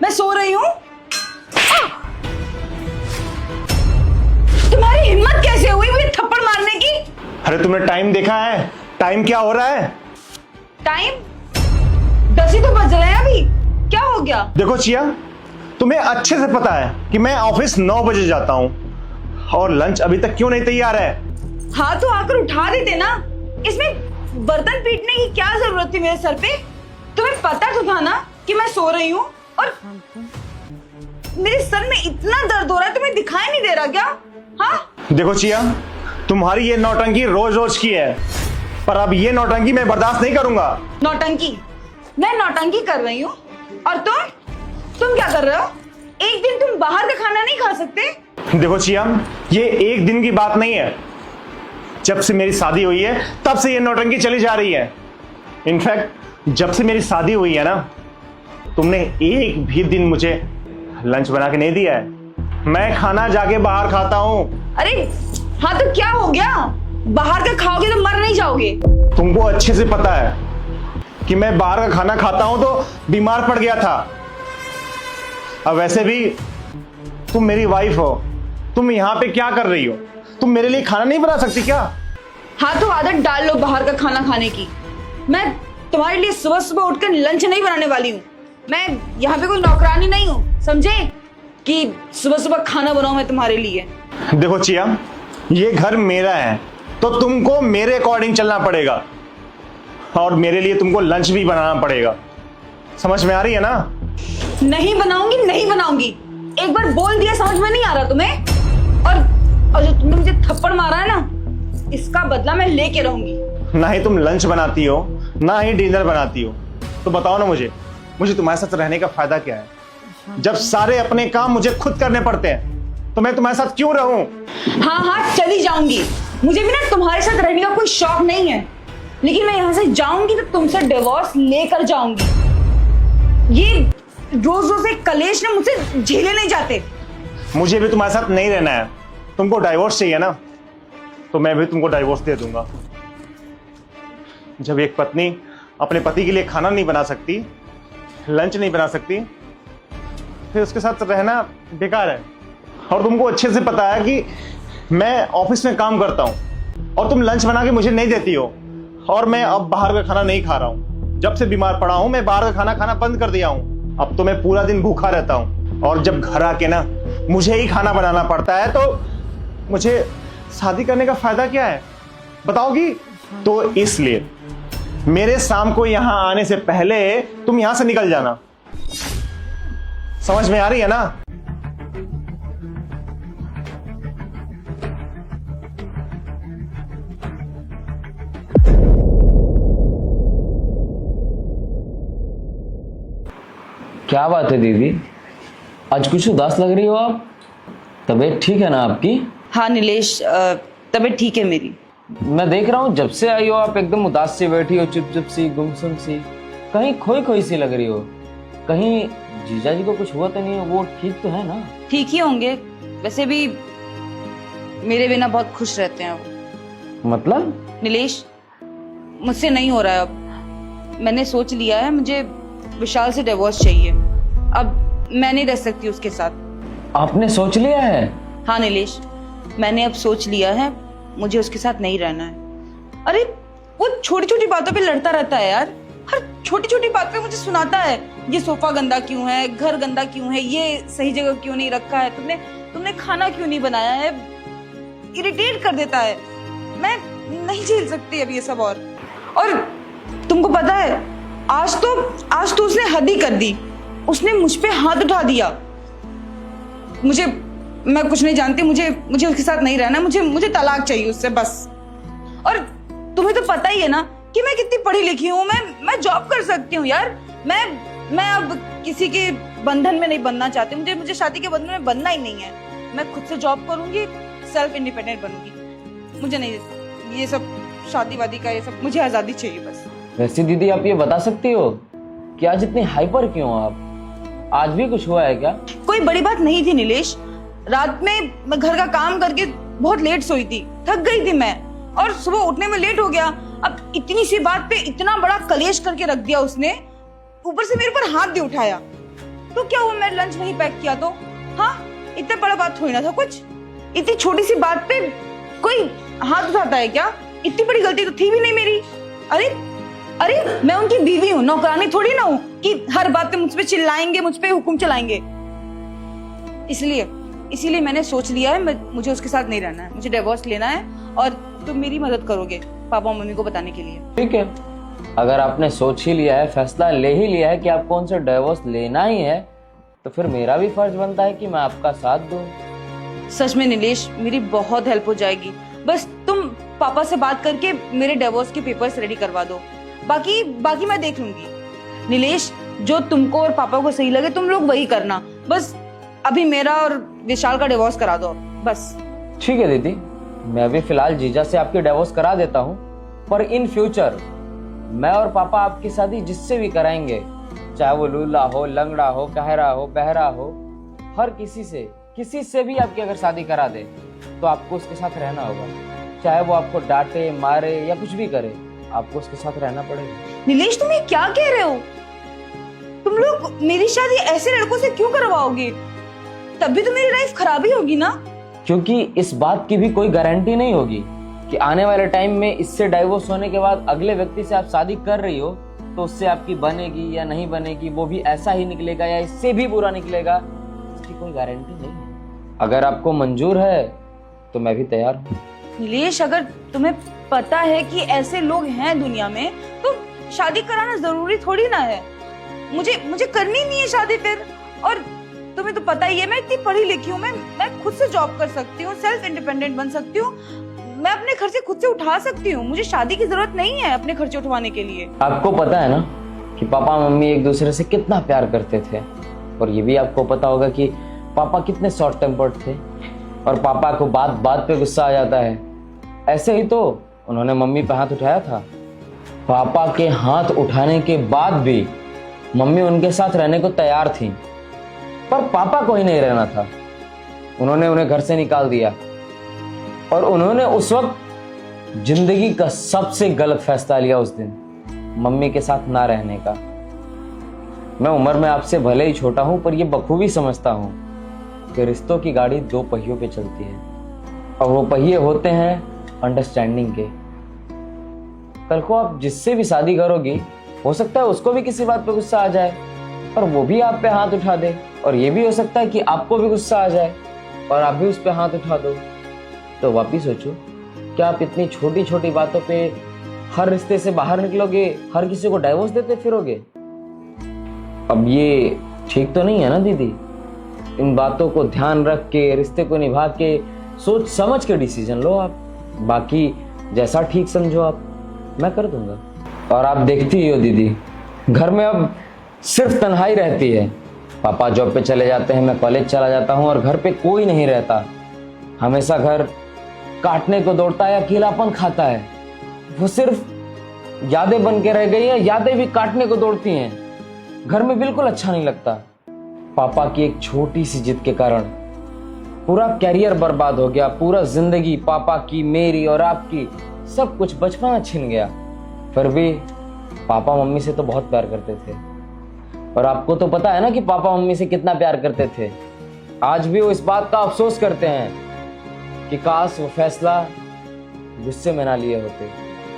मैं सो रही हूँ। तुम्हारी हिम्मत कैसे हुई मुझे थप्पड़ मारने की? अरे तुमने टाइम देखा है? टाइम क्या हो रहा है? टाइम 10 ही तो बज रहे हैं अभी। क्या हो गया? देखो चिया, तुम्हें अच्छे से पता है कि मैं ऑफिस 9 बजे जाता हूँ और लंच अभी तक क्यों नहीं तैयार है? हाँ तो आकर उठा देते ना। इसमें बर्तन पीटने की क्या जरूरत थी मेरे सर पे? तुम्हें पता तो था ना कि मैं सो रही हूँ और मेरे सर में इतना दर्द हो रहा है, तुम्हें दिखाई नहीं दे रहा क्या? हाँ देखो चिया, तुम्हारी ये नौटंकी रोज रोज की है, पर अब ये नौटंकी मैं बर्दाश्त नहीं करूंगा। नौटंकी? मैं नौटंकी कर रही हूँ और तुम क्या कर रहे हो? एक दिन तुम बाहर का खाना नहीं खा सकते? देखो चिया, ये एक दिन की बात नहीं है। जब से मेरी शादी हुई है तब से ये नौटंकी चली जा रही है। इनफैक्ट जब से मेरी शादी हुई है ना, तुमने एक भी दिन मुझे लंच बना के नहीं दिया है। मैं खाना जाके बाहर खाता हूँ। अरे हाँ तो क्या हो गया? बाहर का खाओगे तो मर नहीं जाओगे? तुमको अच्छे से पता है कि मैं बाहर का खाना खाता हूं तो बीमार पड़ गया था। अब वैसे भी तुम मेरी वाइफ हो, तुम यहाँ पे क्या कर रही हो? तुम मेरे लिए खाना नहीं बना सकती क्या? हाँ तो आदत डाल लो बाहर का खाना खाने की। मैं तुम्हारे लिए सुबह सुबह उठकर लंच नहीं बनाने वाली हूँ। मैं यहाँ पे कोई नौकरानी नहीं हूँ, समझे? कि सुबह सुबह खाना बनाऊं मैं तुम्हारे लिए। देखो चिया, ये घर मेरा है तो तुमको मेरे अकॉर्डिंग चलना पड़ेगा और मेरे लिए तुमको लंच भी बनाना पड़ेगा। समझ में आ रही है ना? नहीं बनाऊंगी, नहीं बनाऊंगी। एक बार बोल दिया, समझ में नहीं आ रहा तुम्हें? और जो तुमने मुझे थप्पड़ मारा है ना, इसका बदला मैं लेके रहूंगी। ना ही तुम लंच बनाती हो, ना ही डिनर बनाती हो, तो बताओ ना मुझे तुम्हारे साथ रहने का फायदा क्या है? जब सारे अपने काम मुझे खुद करने पड़ते हैं तो मैं तुम्हारे साथ क्यों रहूं? हाँ चली जाऊंगी। मुझे भी ना तुम्हारे साथ रहने का कोई शौक नहीं है, लेकिन मैं यहाँ से जाऊंगी तो तुमसे डिवोर्स लेकर जाऊंगी। ये रोज रोज एक कलेश ना मुझसे झेले नहीं जाते। मुझे भी तुम्हारे साथ नहीं रहना है। तुमको डाइवोर्स चाहिए ना, तो मैं भी तुमको डाइवोर्स दे दूंगा। जब एक पत्नी अपने पति के लिए खाना नहीं बना सकती, लंच नहीं बना सकती, फिर उसके साथ रहना बेकार है। और तुमको अच्छे से पता है कि मैं ऑफिस में काम करता हूं और तुम लंच बना के मुझे नहीं देती हो, और मैं अब बाहर का खाना नहीं खा रहा हूं। जब से बीमार पड़ा हूं मैं बाहर का खाना खाना बंद कर दिया हूं। अब तो मैं पूरा दिन भूखा रहता हूं, और जब घर आके ना मुझे ही खाना बनाना पड़ता है, तो मुझे शादी करने का फायदा क्या है, बताओगी? तो इसलिए मेरे शाम को यहां आने से पहले तुम यहां से निकल जाना। समझ में आ रही है ना? क्या बात है दीदी, आज कुछ उदास लग रही हो आप? तबीयत ठीक है ना आपकी? हाँ नीलेश, तबीयत ठीक है मेरी। मैं देख रहा हूँ जब से आई हो आप एकदम उदास सी बैठी हो, चुप चुप सी, गुमसुम सी, कहीं खोई खोई सी लग रही हो। कहीं जीजा जी को कुछ हुआ तो नहीं है? वो ठीक तो है ना? ठीक ही होंगे, वैसे भी मेरे बिना बहुत खुश रहते हैं वो। मतलब? नीलेश, मुझसे नहीं हो रहा है अब। मैंने सोच लिया है, मुझे विशाल से डिवोर्स चाहिए। अब मैं नहीं रह सकती उसके साथ। आपने सोच लिया है? हाँ नीलेश, मैंने अब सोच लिया है, मुझे उसके साथ नहीं रहना है। अरे वो छोटी छोटी बातों पे लड़ता रहता है यार। हर छोटी छोटी बात पे मुझे सुनाता है, ये सोफा गंदा क्यों है, घर गंदा क्यों है, ये सही जगह क्यों नहीं रखा है, तुमने खाना क्यों नहीं बनाया है। इरिटेट कर देता है। मैं नहीं झेल सकती अब ये सब। और तुमको पता है, आज तो उसने हद ही कर दी। उसने मुझ पे हाथ उठा दिया। मैं कुछ नहीं जानती, मुझे उसके साथ नहीं रहना। मुझे तलाक चाहिए उससे, बस। और तुम्हें तो पता ही है ना कि मैं कितनी पढ़ी लिखी हूँ। मैं जॉब कर सकती हूँ यार। मैं अब किसी के बंधन में नहीं बनना चाहती। मुझे शादी के बंधन में बनना ही नहीं है। मैं खुद से जॉब करूंगी, सेल्फ इंडिपेंडेंट बनूंगी। मुझे नहीं ये सब शादी वादी का, ये सब, मुझे आजादी चाहिए बस। वैसे दीदी आप ये बता सकती हो कि आज इतनी हाइपर क्यों हो आप? आज भी कुछ हुआ है क्या? कोई बड़ी बात नहीं थी नीलेश। रात में मैं घर का काम करके बहुत लेट सोई थी, थक गई थी मैं, और सुबह उठने में लेट हो गया। अब इतनी सी बात पे इतना बड़ा कलेश करके रख दिया उसने, ऊपर से मेरे ऊपर हाथ भी उठाया। तो क्या हुआ, मैं लंच नहीं पैक किया तो? हाँ, इतना बड़ा बात थोड़ी ना था कुछ। इतनी छोटी सी बात पे कोई हाथ उठाता है क्या? इतनी बड़ी गलती तो थी भी नहीं मेरी। अरे अरे मैं उनकी बीवी हूँ, नौकरानी थोड़ी ना हूँ कि हर बात पे मुझ पे चिल्लाएंगे, मुझ पे हुक्म चलाएंगे। इसीलिए मैंने सोच लिया है, मुझे उसके साथ नहीं रहना है, मुझे डिवोर्स लेना है और तुम मेरी मदद करोगे पापा और मम्मी को बताने के लिए। ठीक है, अगर आपने सोच ही लिया है, फैसला ले ही लिया है कि आपको उनसे डिवोर्स लेना ही है, तो फिर मेरा भी फर्ज बनता है कि मैं आपका साथ दूं। सच में नीलेश, मेरी बहुत हेल्प हो जाएगी। बस तुम पापा से बात करके मेरे डिवोर्स के पेपर्स रेडी करवा दो, बाकी मैं देख लूंगी। नीलेश, जो तुमको और पापा को सही लगे तुम लोग वही करना। बस अभी मेरा और विशाल का डिवोर्स करा दो बस। ठीक है दीदी, मैं अभी फिलहाल जीजा से आपकी डिवोर्स करा देता हूँ, पर इन फ्यूचर मैं और पापा आपकी शादी जिससे भी कराएंगे, चाहे वो लूला हो, लंगड़ा हो, कहरा हो, बहरा हो, हर किसी से भी आपकी अगर शादी करा दे तो आपको उसके साथ रहना होगा। चाहे वो आपको डांटे, मारे या कुछ भी करे, आपको उसके साथ रहना पड़ेगा। नीलेश, तुम ये क्या कह रहे हो? तुम लोग मेरी शादी ऐसे लड़कों से क्यों करवाओगे? तब भी तो मेरी लाइफ खराब ही होगी ना। क्योंकि इस बात की भी कोई गारंटी नहीं होगी कि आने वाले टाइम में इससे डाइवोर्स होने के बाद अगले व्यक्ति से आप शादी कर रही हो तो उससे आपकी बनेगी या नहीं बनेगी, वो भी ऐसा ही निकलेगा या इससे भी बुरा निकलेगा, इसकी कोई गारंटी नहीं है। अगर आपको मंजूर है तो मैं भी तैयार हूँ। नीलेश, अगर तुम्हें पता है कि ऐसे लोग हैं दुनिया में तो शादी कराना जरूरी थोड़ी ना है। मुझे करनी नहीं है शादी फिर। और तुम्हें तो पता ही है मैं इतनी पढ़ी लिखी हूँ, मैं खुद से जॉब कर सकती हूँ, सेल्फ इंडिपेंडेंट बन सकती हूँ, मैं अपने खर्चे खुद से उठा सकती हूँ। मुझे शादी की जरूरत नहीं है अपने खर्चे उठवाने के लिए। आपको पता है ना कि पापा मम्मी एक दूसरे से कितना प्यार करते थे, और ये भी आपको पता होगा कि पापा कितने शॉर्ट टेम्पर्ड थे और पापा को बात बात पे गुस्सा आ जाता है। ऐसे ही तो उन्होंने मम्मी पे हाथ उठाया था। पापा के हाथ उठाने के बाद भी मम्मी उनके साथ रहने को तैयार थी, पर पापा को ही नहीं रहना था। उन्होंने उन्हें घर से निकाल दिया और उन्होंने उस वक्त जिंदगी का सबसे गलत फैसला लिया उस दिन, मम्मी के साथ ना रहने का। मैं उम्र में आपसे भले ही छोटा हूं, पर यह बखूबी समझता हूं कि रिश्तों की गाड़ी दो पहियों पे चलती है और वो पहिए होते हैं अंडरस्टैंडिंग के। कल को आप जिससे भी शादी करोगी, हो सकता है उसको भी किसी बात पे गुस्सा आ जाए और वो भी आप पे हाथ उठा दे, और ये भी हो सकता है कि आपको भी गुस्सा आ जाए और आप भी उस पे हाथ उठा दो। तो वापिस सोचो, क्या आप इतनी छोटी छोटी बातों पे हर रिश्ते से बाहर निकलोगे, हर किसी को डाइवोर्स देते फिरोगे? अब ये ठीक तो नहीं है ना दीदी। इन बातों को ध्यान रख के, रिश्ते को निभा के, सोच समझ के डिसीजन लो आप। बाकी जैसा ठीक समझो आप, मैं कर दूंगा। और आप देखती ही हो दीदी, घर में अब सिर्फ तन्हाई रहती है। पापा जॉब पे चले जाते हैं, मैं कॉलेज चला जाता हूँ और घर पे कोई नहीं रहता। हमेशा घर काटने को दौड़ता है, अकेलापन खाता है। वो सिर्फ यादें बन के रह गई हैं, यादें भी काटने को दौड़ती हैं। घर में बिल्कुल अच्छा नहीं लगता। पापा की एक छोटी सी जिद के कारण पूरा कैरियर बर्बाद हो गया, पूरा जिंदगी पापा की, मेरी और आपकी, सब कुछ बचपना छिन गया। फिर भी पापा मम्मी से तो बहुत प्यार करते थे, और आपको तो पता है ना कि पापा मम्मी से कितना प्यार करते थे। आज भी वो इस बात का अफसोस करते हैं कि काश वो फैसला गुस्से में ना लिए होते।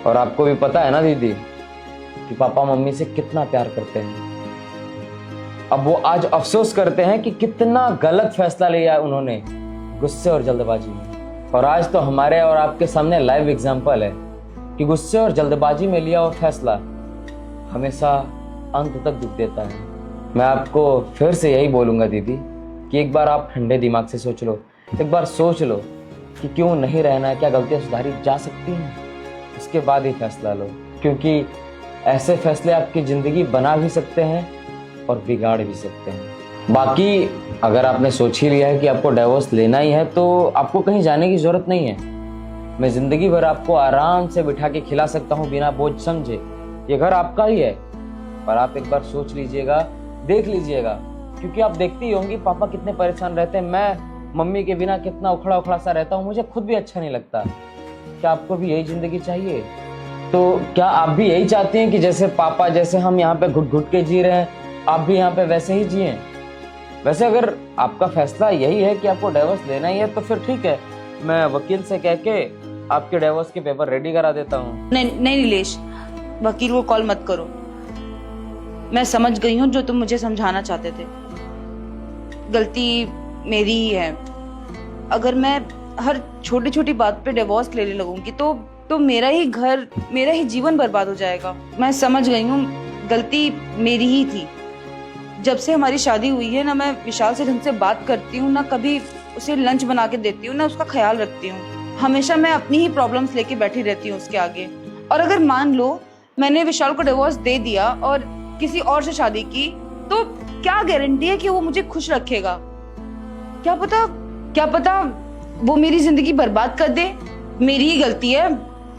और आपको भी पता है ना दीदी कि पापा मम्मी से कितना प्यार करते हैं। अब वो आज अफसोस करते हैं कि कितना गलत फैसला लिया उन्होंने गुस्से और जल्दबाजी में। और आज तो हमारे और आपके सामने लाइव एग्जाम्पल है कि गुस्से और जल्दबाजी में लिया हुआ फैसला हमेशा अंत तक दुख देता है। मैं आपको फिर से यही बोलूंगा दीदी कि एक बार आप ठंडे दिमाग से सोच लो, एक बार सोच लो कि क्यों नहीं रहना है, क्या गलतियां सुधारी जा सकती हैं, उसके बाद ही फैसला लो। क्योंकि ऐसे फैसले आपकी जिंदगी बना भी सकते हैं और बिगाड़ भी सकते हैं। बाकी अगर आपने सोच ही लिया है कि आपको डिवोर्स लेना ही है, तो आपको कहीं जाने की जरूरत नहीं है। मैं जिंदगी भर आपको आराम से बिठा के खिला सकता हूँ बिना बोझ समझे। ये घर आपका ही है, पर आप एक बार सोच लीजिएगा, देख लीजिएगा। क्योंकि आप देखती होंगी पापा कितने परेशान रहते हैं, मैं मम्मी के बिना कितना उखड़ा उखड़ा सा रहता हूँ, मुझे खुद भी अच्छा नहीं लगता। क्या आपको भी यही जिंदगी चाहिए? तो क्या आप भी यही चाहती हैं कि जैसे पापा, जैसे हम यहाँ पे घुट घुट के जी रहे हैं, आप भी यहाँ पे वैसे ही जिएं? वैसे अगर आपका फैसला यही है कि आपको डिवोर्स लेना ही है तो फिर ठीक है, मैं वकील से कह के आपके डिवोर्स के पेपर रेडी करा देता हूँ। नहीं नहीं नीलेश, वकील को कॉल मत करो। मैं समझ गई हूँ जो तुम मुझे समझाना चाहते थे। गलती मेरी ही है। अगर मैं हर छोटी छोटी बात पे डिवोर्स लेने लगूंगी तो मेरा ही घर, मेरा ही जीवन बर्बाद हो जाएगा। मैं समझ गई हूँ, गलती मेरी ही थी। जब से हमारी शादी हुई है ना, मैं विशाल से ढंग से बात करती हूँ, ना कभी उसे लंच बना के देती हूँ, ना उसका ख्याल रखती हूँ। हमेशा मैं अपनी ही प्रॉब्लम्स लेके बैठी रहती हूँ उसके आगे। और अगर मान लो मैंने विशाल को डिवोर्स दे दिया और किसी और से शादी की, तो क्या गारंटी है कि वो मुझे खुश रखेगा? क्या पता वो मेरी जिंदगी बर्बाद कर दे। मेरी ही गलती है।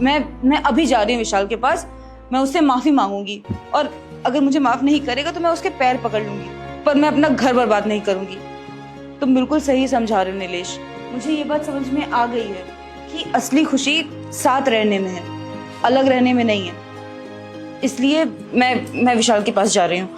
मैं अभी जा रही हूँ विशाल के पास, मैं उससे माफी मांगूंगी, और अगर मुझे माफ नहीं करेगा तो मैं उसके पैर पकड़ लूंगी, पर मैं अपना घर बर्बाद नहीं करूंगी। तुम बिल्कुल सही समझा रहे हो नीलेश। मुझे ये बात समझ में आ गई है कि असली खुशी साथ रहने में है, अलग रहने में नहीं है। इसलिए मैं विशाल के पास जा रही हूँ।